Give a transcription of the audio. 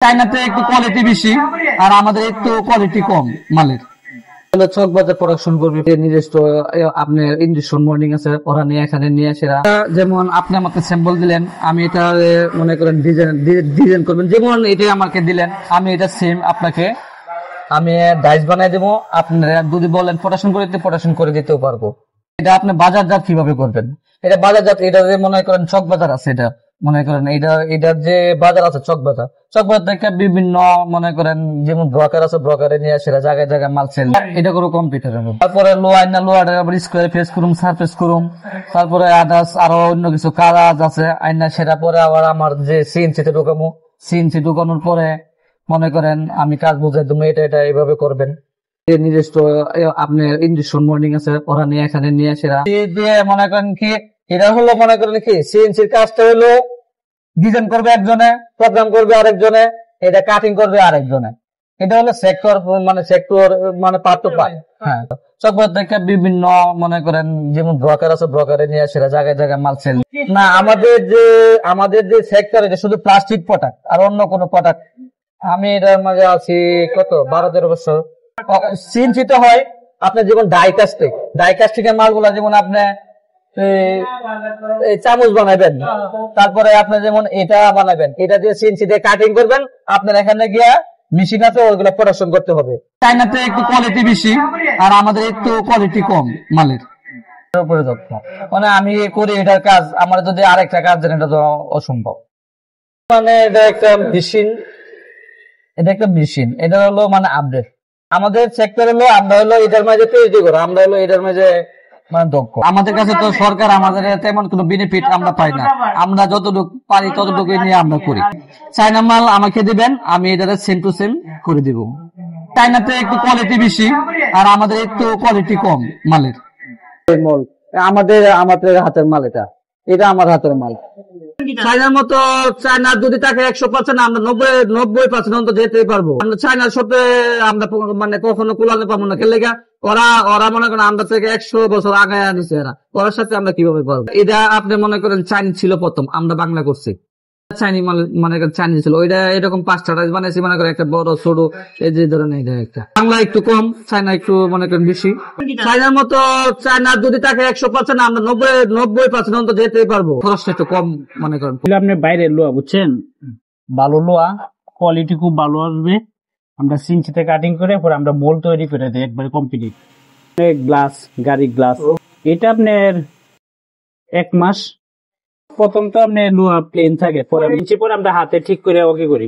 চায়নাতে একটু কোয়ালিটি বেশি আর আমাদের একটু কোয়ালিটি কম মালের। চক বাজার প্রোডাকশন করবে নিজস্ব আপনার ইন্ডাস্ট্রিয়াল মর্নিং আছে, ওরা নিয়ে এখানে নিয়ে আসে। যেমন আপনি আমাকে স্যাম্পল দিলেন, আমি এটা মনে করেন ডিজাইন করবেন, যেমন এটা আমাকে দিলেন, আমি এটা সেম আপনাকে আমি ডাইস বানাই দেবো। আপনারা যদি বলেন প্রোডাকশন করে দিতেও পারবো। এটা আপনি বাজারজাত কিভাবে করবেন? এটা বাজারজাত, এটা যে মনে করেন চক বাজার আছে, এটা মনে করেন এটার যে বাজার আছে চক বাজার থেকে বিভিন্ন মনে করেন যেমন ব্রকার আছে, ব্রকারে নিয়ে সেটা জায়গায় জায়গায় মাল সেল, এটা করে কম্পিউটার। তারপরে লোয়ার স্কোয়ার ফেস করুম, সারফেস করুম, তারপরে আদার্স আরো অন্য কিছু কাজ আছে আইনা, সেটা পরে আবার আমার যে সিএনসিতে ঢুকামো, সিএনসি ঢুকানোর পরে মনে করেন আমি কাজ বুঝাই দেবো, এটা এইভাবে করবেন। নিজস্ব আপনার ইন্ডাস্ট্রিয়াল মর্নিং আছে, ওরা নিয়ে এখানে নিয়ে আসে দিয়ে মনে করেন কি এটা হলো মনে করেন কি সিএনসির কাজটা হলো ডিজাইন করবে একজনে, প্রোগ্রাম করবে আরেকজনে, এটা কাটিং করবে আরেকজনে। এটা হলো সেক্টর মানে পার্ট টু পার্ট। হ্যাঁ, চকবাজার থেকে বিভিন্ন মনে করেন যেমন ব্রকার আছে, ব্রকারে নিয়ে সেটা জায়গায় জায়গায় মাল সেল না। আমাদের যে সেক্টর, এটা শুধু প্লাস্টিক প্রোডাক্ট আর অন্য কোনো প্রোডাক্ট। আমি এটার মাঝে আছি কত 12-13 বছর। সিএনসিতে হয় আপনার যেমন ডাইকাস্টিকের মালগুলা, যেমন আপনি চামচ বানাবেন, তারপরে আপনি যেমন এটা বানাবেন, এটা দিয়ে সিএনসি দিয়ে কাটিং করবেন, আপনার এখানে গিয়া মেশিন আছে, ওইগুলো প্রোডাকশন করতে হবে। চায়নাতে একটু কোয়ালিটি বেশি আর আমাদের একটু কোয়ালিটি কম মালের উপরে দক্ষ। মানে আমি করি এটার কাজ, আমার যদি আরেকটা কাজ দেন এটা তো অসম্ভব। মানে এটা একটা মেশিন, এটা হলো মানে আপডেট। আমাদের সেক্টর হলো আমরা হলো এটার মাঝে তৈরি করো, আমরা হলো এটার মাঝে মানে দক্ষ। আমাদের কাছে তো সরকার আমাদের তেমন কোনো বেনিফিট আমরা পাই না, আমরা যতটুকু পারি ততটুকু নিয়ে আমরা করি। চায়না মাল আমাকে দিবেন, আমি এটা সেম টু সেম করে দিব। চায়নাতে একটু কোয়ালিটি বেশি আর আমাদের একটু কোয়ালিটি কম মালের। আমাদের হাতের মাল, এটা আমার হাতের মাল। চায়নার মতো চায়নার যদি তাকে 100%, আমরা 90% অন্তত যেতে পারবো। আমরা চায়নার সাথে আমরা মানে কখনো কুলাতে পারবো না। খেলে ওরা মনে করেন আমরা থেকে 100 বছর আগে আনিছে, ওরার সাথে আমরা কিভাবে পারবো? এটা আপনি মনে করেন চাইনিজ ছিল প্রথম, আমরা বাংলা করছি। চাইনিজ মনে করেন চাইনিজ ছিল, ওইটা এরকম 5টা বানাইছি, মনে করেন একটা বড় ছোট এই যে ধরেন এটা একটা। বাংলা একটু কম, চায়না একটু মনে করেন বেশি। চায়নার মতো চায়নার যদি তাকে 100%, আমরা 90% অন্তত যেতে পারবো। খরচটা একটু কম মনে করেন। আপনি বাইরের লোয়া বুঝছেন, ভালো লোয়া, কোয়ালিটি খুব ভালো আসবে। আমরা সিনচিতে কাটিং করে পরে আমরা মোল তৈরি করে দিই একবারে কমপ্লিট। গ্লাস, গাড়ি গ্লাস, এটা আপনার 1 মাস। প্রথম তো আপনার লোয়া প্লেন থাকে, পরে আমরা হাতে ঠিক করে ওকে করি।